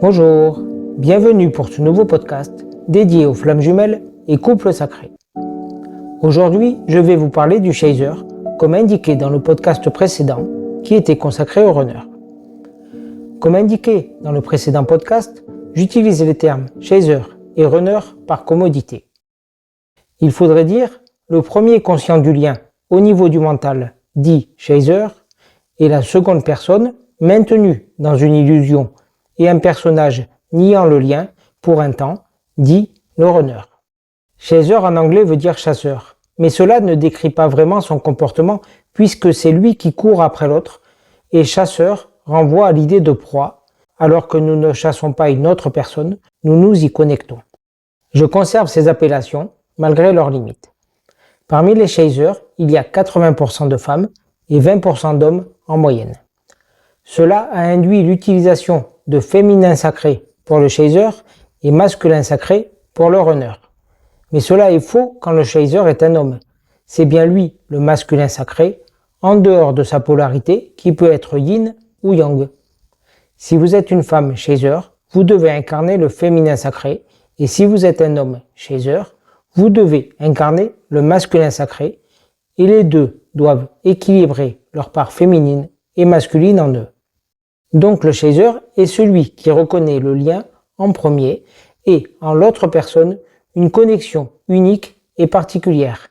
Bonjour, bienvenue pour ce nouveau podcast dédié aux flammes jumelles et couples sacrés. Aujourd'hui, je vais vous parler du chaser, comme indiqué dans le podcast précédent qui était consacré aux runners. Comme indiqué dans le précédent podcast, j'utilise les termes chaser et runner par commodité. Il faudrait dire le premier conscient du lien au niveau du mental dit chaser et la seconde personne maintenue dans une illusion et un personnage niant le lien pour un temps dit le runner. Chaser en anglais veut dire chasseur, mais cela ne décrit pas vraiment son comportement puisque c'est lui qui court après l'autre et chasseur renvoie à l'idée de proie alors que nous ne chassons pas une autre personne, nous nous y connectons. Je conserve ces appellations malgré leurs limites. Parmi les chasers, il y a 80% de femmes et 20% d'hommes en moyenne. Cela a induit l'utilisation de féminin sacré pour le chaser et masculin sacré pour le runner. Mais cela est faux quand le chaser est un homme. C'est bien lui, le masculin sacré, en dehors de sa polarité qui peut être yin ou yang. Si vous êtes une femme chaser, vous devez incarner le féminin sacré et si vous êtes un homme chaser, vous devez incarner le masculin sacré et les deux doivent équilibrer leur part féminine et masculine en eux. Donc le chaser est celui qui reconnaît le lien en premier et en l'autre personne une connexion unique et particulière,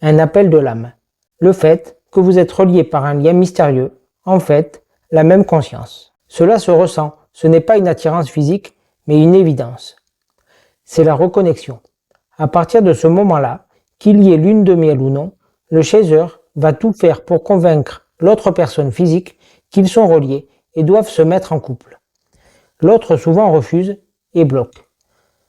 un appel de l'âme. Le fait que vous êtes relié par un lien mystérieux, en fait, la même conscience. Cela se ressent, ce n'est pas une attirance physique, mais une évidence. C'est la reconnexion. À partir de ce moment-là, qu'il y ait lune de miel ou non, le chaser va tout faire pour convaincre l'autre personne physique qu'ils sont reliés et doivent se mettre en couple. L'autre souvent refuse et bloque.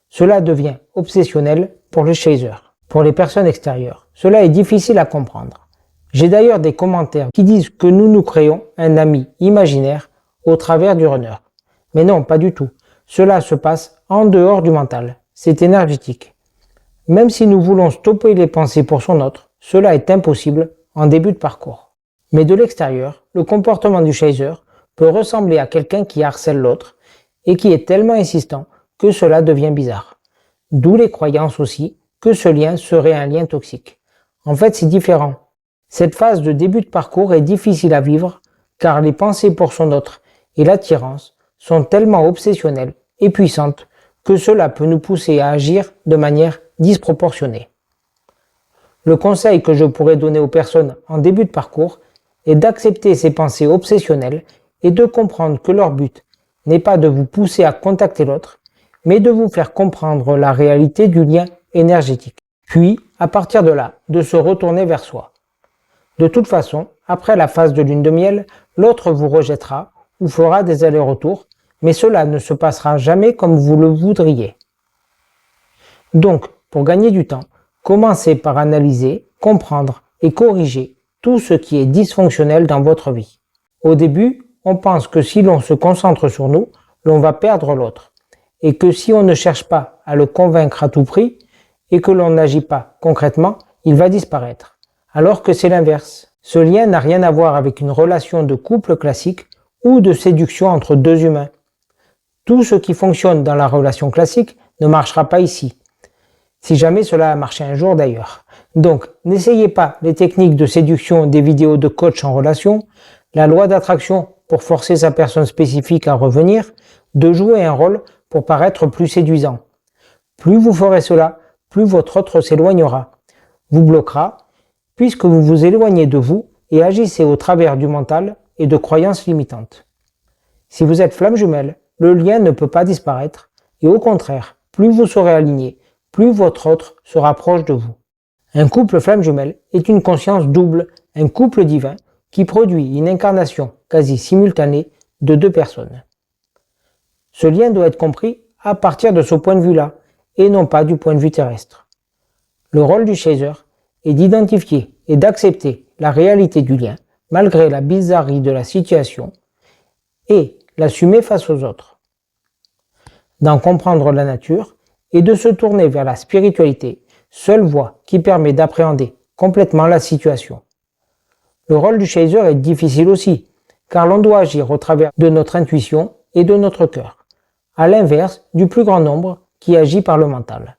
Cela devient obsessionnel pour le chaser. Pour les personnes extérieures, cela est difficile à comprendre. J'ai d'ailleurs des commentaires qui disent que nous créons un ami imaginaire au travers du runner. Mais non, pas du tout. Cela se passe en dehors du mental. C'est énergétique. Même si nous voulons stopper les pensées pour son autre, cela est impossible en début de parcours. Mais de l'extérieur, le comportement du chaser peut ressembler à quelqu'un qui harcèle l'autre et qui est tellement insistant que cela devient bizarre. D'où les croyances aussi que ce lien serait un lien toxique. En fait, c'est différent. Cette phase de début de parcours est difficile à vivre car les pensées pour son autre et l'attirance sont tellement obsessionnelles et puissantes que cela peut nous pousser à agir de manière disproportionnée. Le conseil que je pourrais donner aux personnes en début de parcours est d'accepter ces pensées obsessionnelles et de comprendre que leur but n'est pas de vous pousser à contacter l'autre, mais de vous faire comprendre la réalité du lien énergétique. Puis, à partir de là, de se retourner vers soi. De toute façon, après la phase de lune de miel, l'autre vous rejettera ou fera des allers-retours, mais cela ne se passera jamais comme vous le voudriez. Donc, pour gagner du temps, commencez par analyser, comprendre et corriger tout ce qui est dysfonctionnel dans votre vie. Au début, on pense que si l'on se concentre sur nous, l'on va perdre l'autre, et que si on ne cherche pas à le convaincre à tout prix, et que l'on n'agit pas concrètement, il va disparaître. Alors que c'est l'inverse. Ce lien n'a rien à voir avec une relation de couple classique ou de séduction entre deux humains. Tout ce qui fonctionne dans la relation classique ne marchera pas ici. Si jamais cela a marché un jour d'ailleurs. Donc, n'essayez pas les techniques de séduction des vidéos de coach en relation, la loi d'attraction pour forcer sa personne spécifique à revenir, de jouer un rôle pour paraître plus séduisant. Plus vous ferez cela, plus votre autre s'éloignera, vous bloquera, puisque vous vous éloignez de vous et agissez au travers du mental et de croyances limitantes. Si vous êtes flamme jumelle, le lien ne peut pas disparaître, et au contraire, plus vous serez aligné, plus votre autre se rapproche de vous. Un couple flamme jumelle est une conscience double, un couple divin qui produit une incarnation quasi simultanée de deux personnes. Ce lien doit être compris à partir de ce point de vue-là, et non pas du point de vue terrestre. Le rôle du chaser est d'identifier et d'accepter la réalité du lien, malgré la bizarrerie de la situation, et l'assumer face aux autres. D'en comprendre la nature et de se tourner vers la spiritualité, seule voie qui permet d'appréhender complètement la situation. Le rôle du chaser est difficile aussi, car l'on doit agir au travers de notre intuition et de notre cœur. à l'inverse du plus grand nombre qui agit par le mental.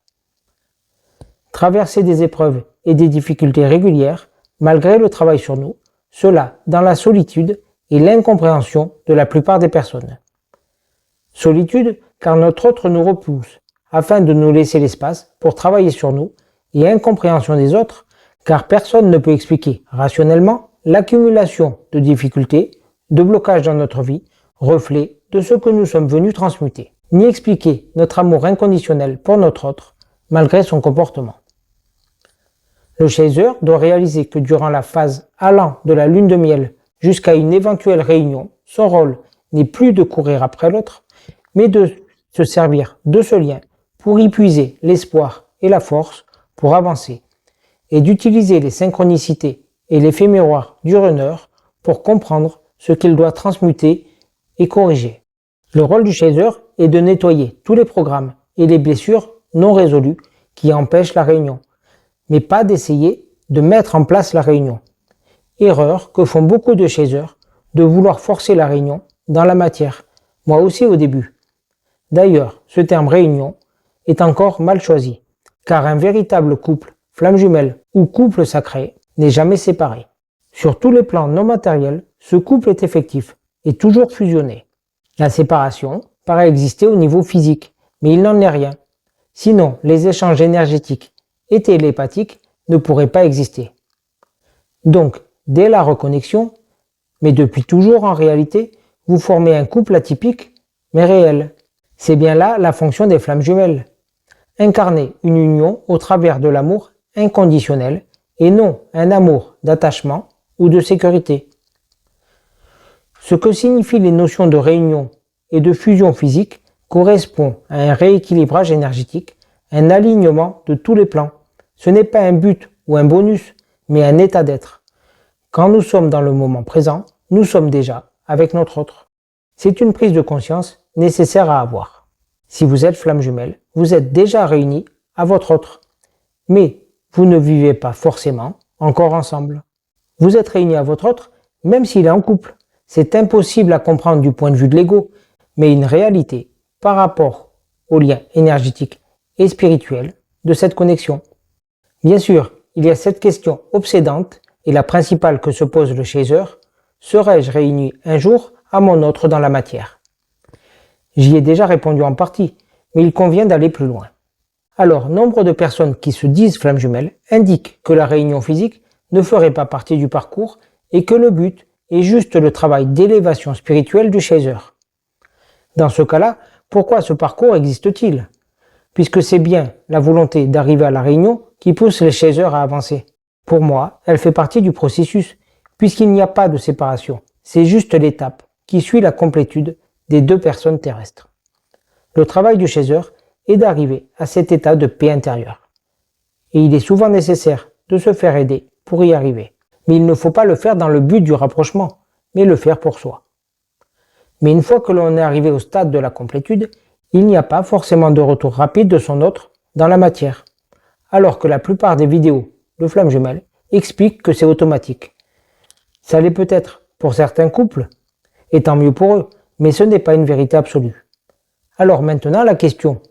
Traverser des épreuves et des difficultés régulières, malgré le travail sur nous, cela dans la solitude et l'incompréhension de la plupart des personnes. Solitude car notre autre nous repousse, afin de nous laisser l'espace pour travailler sur nous, et incompréhension des autres, car personne ne peut expliquer rationnellement l'accumulation de difficultés, de blocages dans notre vie, reflet de ce que nous sommes venus transmuter, ni expliquer notre amour inconditionnel pour notre autre, malgré son comportement. Le chaser doit réaliser que durant la phase allant de la lune de miel jusqu'à une éventuelle réunion, son rôle n'est plus de courir après l'autre, mais de se servir de ce lien pour y puiser l'espoir et la force pour avancer, et d'utiliser les synchronicités et l'effet miroir du runner pour comprendre ce qu'il doit transmuter et corriger. Le rôle du chaser est de nettoyer tous les programmes et les blessures non résolues qui empêchent la réunion, mais pas d'essayer de mettre en place la réunion. Erreur que font beaucoup de chasers de vouloir forcer la réunion dans la matière, moi aussi au début. D'ailleurs, ce terme réunion est encore mal choisi, car un véritable couple, flamme jumelle ou couple sacré n'est jamais séparé. Sur tous les plans non matériels, ce couple est effectif et toujours fusionné. La séparation paraît exister au niveau physique, mais il n'en est rien. Sinon, les échanges énergétiques et télépathiques ne pourraient pas exister. Donc, dès la reconnexion, mais depuis toujours en réalité, vous formez un couple atypique, mais réel. C'est bien là la fonction des flammes jumelles. Incarner une union au travers de l'amour inconditionnel et non un amour d'attachement ou de sécurité. Ce que signifient les notions de réunion et de fusion physique correspond à un rééquilibrage énergétique, un alignement de tous les plans. Ce n'est pas un but ou un bonus, mais un état d'être. Quand nous sommes dans le moment présent, nous sommes déjà avec notre autre. C'est une prise de conscience nécessaire à avoir. Si vous êtes flamme jumelle, vous êtes déjà réunis à votre autre. Mais vous ne vivez pas forcément encore ensemble. Vous êtes réunis à votre autre, même s'il est en couple. C'est impossible à comprendre du point de vue de l'ego, mais une réalité par rapport au lien énergétique et spirituel de cette connexion. Bien sûr, il y a cette question obsédante et la principale que se pose le chaser, serais-je réuni un jour à mon autre dans la matière? J'y ai déjà répondu en partie, mais il convient d'aller plus loin. Alors, nombre de personnes qui se disent flammes jumelles indiquent que la réunion physique ne ferait pas partie du parcours et que le but est juste le travail d'élévation spirituelle du chaser. Dans ce cas-là, pourquoi ce parcours existe-t-il? Puisque c'est bien la volonté d'arriver à la réunion qui pousse les chasers à avancer. Pour moi, elle fait partie du processus, puisqu'il n'y a pas de séparation. C'est juste l'étape qui suit la complétude des deux personnes terrestres. Le travail du chaser est d'arriver à cet état de paix intérieure. Et il est souvent nécessaire de se faire aider pour y arriver. Mais il ne faut pas le faire dans le but du rapprochement, mais le faire pour soi. Mais une fois que l'on est arrivé au stade de la complétude, il n'y a pas forcément de retour rapide de son autre dans la matière, alors que la plupart des vidéos de flammes jumelles expliquent que c'est automatique. Ça l'est peut-être pour certains couples, et tant mieux pour eux, mais ce n'est pas une vérité absolue. Alors maintenant, la question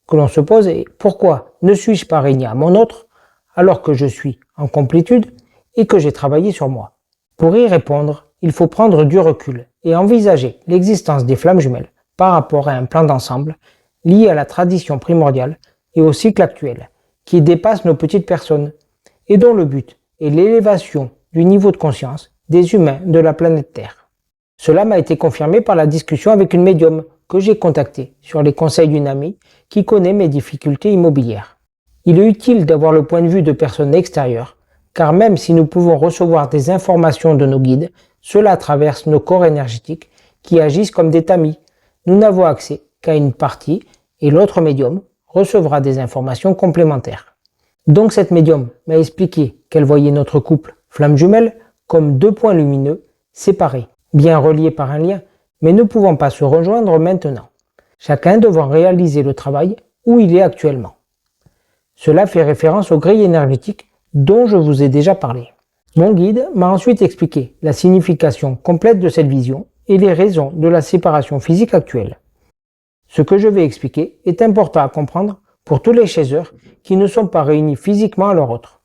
que l'on se pose est pourquoi ne suis-je pas réuni à mon autre alors que je suis en complétude et que j'ai travaillé sur moi? Pour y répondre, il faut prendre du recul et envisager l'existence des flammes jumelles par rapport à un plan d'ensemble lié à la tradition primordiale et au cycle actuel, qui dépasse nos petites personnes et dont le but est l'élévation du niveau de conscience des humains de la planète Terre. Cela m'a été confirmé par la discussion avec une médium que j'ai contactée sur les conseils d'une amie qui connaît mes difficultés immobilières. Il est utile d'avoir le point de vue de personnes extérieures, car même si nous pouvons recevoir des informations de nos guides, cela traverse nos corps énergétiques qui agissent comme des tamis. Nous n'avons accès qu'à une partie et l'autre médium recevra des informations complémentaires. Donc cette médium m'a expliqué qu'elle voyait notre couple flamme jumelle comme deux points lumineux séparés, bien reliés par un lien, mais ne pouvant pas se rejoindre maintenant, chacun devant réaliser le travail où il est actuellement. Cela fait référence aux grilles énergétiques dont je vous ai déjà parlé. Mon guide m'a ensuite expliqué la signification complète de cette vision et les raisons de la séparation physique actuelle. Ce que je vais expliquer est important à comprendre pour tous les chasers qui ne sont pas réunis physiquement à leur autre,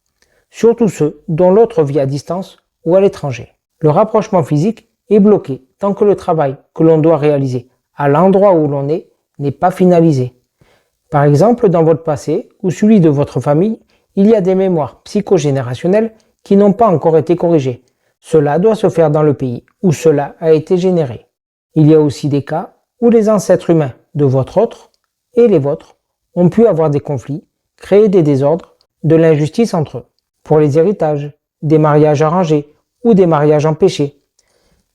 surtout ceux dont l'autre vit à distance ou à l'étranger. Le rapprochement physique est bloqué tant que le travail que l'on doit réaliser à l'endroit où l'on est n'est pas finalisé. Par exemple, dans votre passé ou celui de votre famille, il y a des mémoires psychogénérationnelles qui n'ont pas encore été corrigées. Cela doit se faire dans le pays où cela a été généré. Il y a aussi des cas où les ancêtres humains de votre autre et les vôtres ont pu avoir des conflits, créer des désordres, de l'injustice entre eux. Pour les héritages, des mariages arrangés ou des mariages empêchés.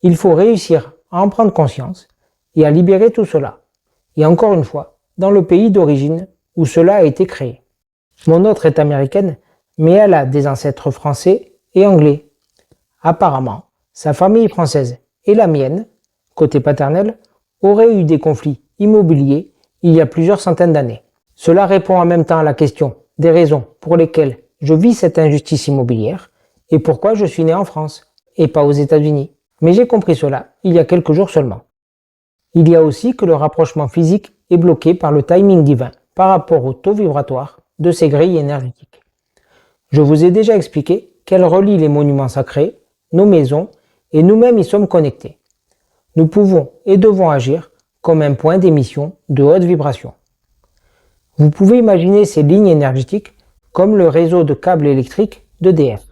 Il faut réussir à en prendre conscience et à libérer tout cela. Et encore une fois, dans le pays d'origine où cela a été créé. Mon autre est américaine, mais elle a des ancêtres français et anglais. Apparemment, sa famille française et la mienne, côté paternel, auraient eu des conflits immobiliers il y a plusieurs centaines d'années. Cela répond en même temps à la question des raisons pour lesquelles je vis cette injustice immobilière et pourquoi je suis né en France et pas aux États-Unis. Mais j'ai compris cela il y a quelques jours seulement. Il y a aussi que le rapprochement physique est bloqué par le timing divin par rapport au taux vibratoire de ces grilles énergétiques. Je vous ai déjà expliqué qu'elles relient les monuments sacrés, nos maisons, et nous-mêmes y sommes connectés. Nous pouvons et devons agir comme un point d'émission de haute vibration. Vous pouvez imaginer ces lignes énergétiques comme le réseau de câbles électriques d'EDF.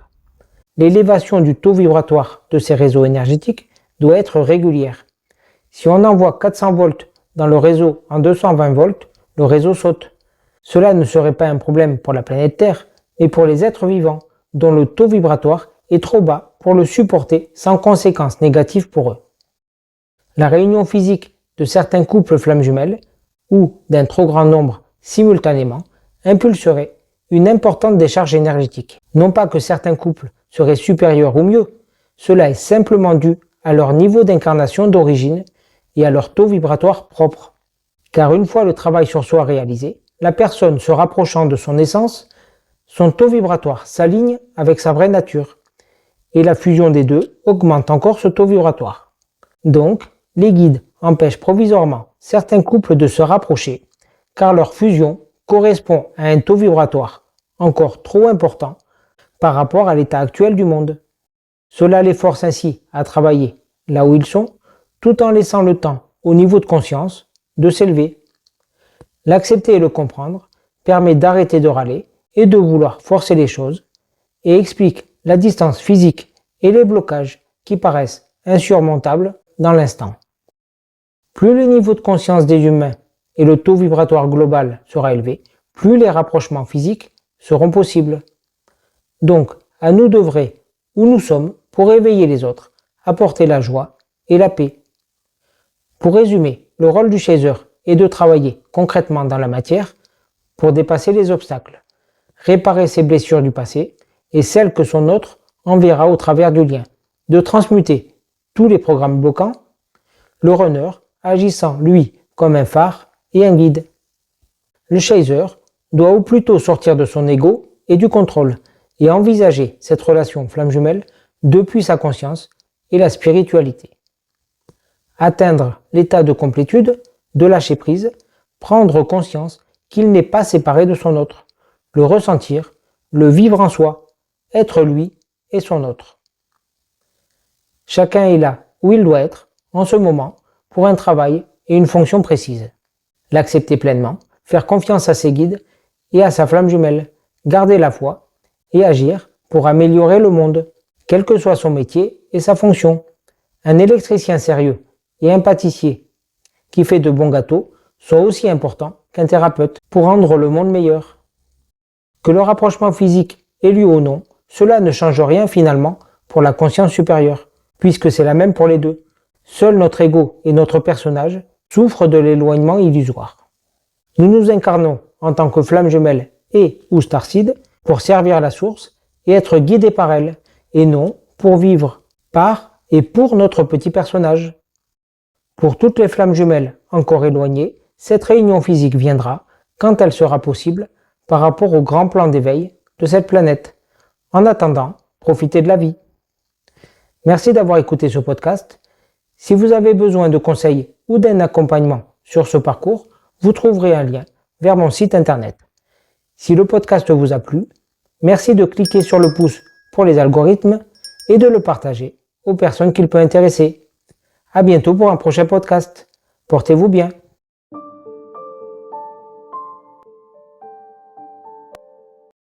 L'élévation du taux vibratoire de ces réseaux énergétiques doit être régulière. Si on envoie 400 volts dans le réseau en 220 volts, le réseau saute. Cela ne serait pas un problème pour la planète Terre, mais pour les êtres vivants, dont le taux vibratoire est trop bas pour le supporter sans conséquences négatives pour eux. La réunion physique de certains couples flammes jumelles, ou d'un trop grand nombre simultanément, impulserait une importante décharge énergétique. Non pas que certains couples seraient supérieurs ou mieux, cela est simplement dû à leur niveau d'incarnation d'origine et à leur taux vibratoire propre. Car une fois le travail sur soi réalisé, la personne se rapprochant de son essence, son taux vibratoire s'aligne avec sa vraie nature, et la fusion des deux augmente encore ce taux vibratoire. Donc, les guides empêchent provisoirement certains couples de se rapprocher, car leur fusion correspond à un taux vibratoire encore trop important par rapport à l'état actuel du monde. Cela les force ainsi à travailler là où ils sont, tout en laissant le temps au niveau de conscience de s'élever. L'accepter et le comprendre permet d'arrêter de râler et de vouloir forcer les choses, et explique la distance physique et les blocages qui paraissent insurmontables dans l'instant. Plus le niveau de conscience des humains et le taux vibratoire global sera élevé, plus les rapprochements physiques seront possibles. Donc, à nous d'œuvrer où nous sommes pour éveiller les autres, apporter la joie et la paix. Pour résumer, le rôle du chaser est de travailler concrètement dans la matière pour dépasser les obstacles, réparer ses blessures du passé et celles que son autre enverra au travers du lien, de transmuter tous les programmes bloquants, le runner agissant lui comme un phare et un guide. Le chaser doit ou plutôt sortir de son ego et du contrôle et envisager cette relation flamme jumelle depuis sa conscience et la spiritualité. Atteindre l'état de complétude, de lâcher prise, prendre conscience qu'il n'est pas séparé de son autre, le ressentir, le vivre en soi, être lui et son autre. Chacun est là où il doit être, en ce moment, pour un travail et une fonction précise. L'accepter pleinement, faire confiance à ses guides et à sa flamme jumelle, garder la foi et agir pour améliorer le monde, quel que soit son métier et sa fonction. Un électricien sérieux et un pâtissier qui fait de bons gâteaux sont aussi importants qu'un thérapeute pour rendre le monde meilleur. Que le rapprochement physique ait lieu ou non, cela ne change rien finalement pour la conscience supérieure, puisque c'est la même pour les deux. Seul notre ego et notre personnage souffrent de l'éloignement illusoire. Nous nous incarnons en tant que flamme jumelle et ou starseed pour servir la source et être guidés par elle, et non pour vivre par et pour notre petit personnage. Pour toutes les flammes jumelles encore éloignées, cette réunion physique viendra quand elle sera possible par rapport au grand plan d'éveil de cette planète. En attendant, profitez de la vie. Merci d'avoir écouté ce podcast. Si vous avez besoin de conseils ou d'un accompagnement sur ce parcours, vous trouverez un lien vers mon site internet. Si le podcast vous a plu, merci de cliquer sur le pouce pour les algorithmes et de le partager aux personnes qu'il peut intéresser. À bientôt pour un prochain podcast. Portez-vous bien.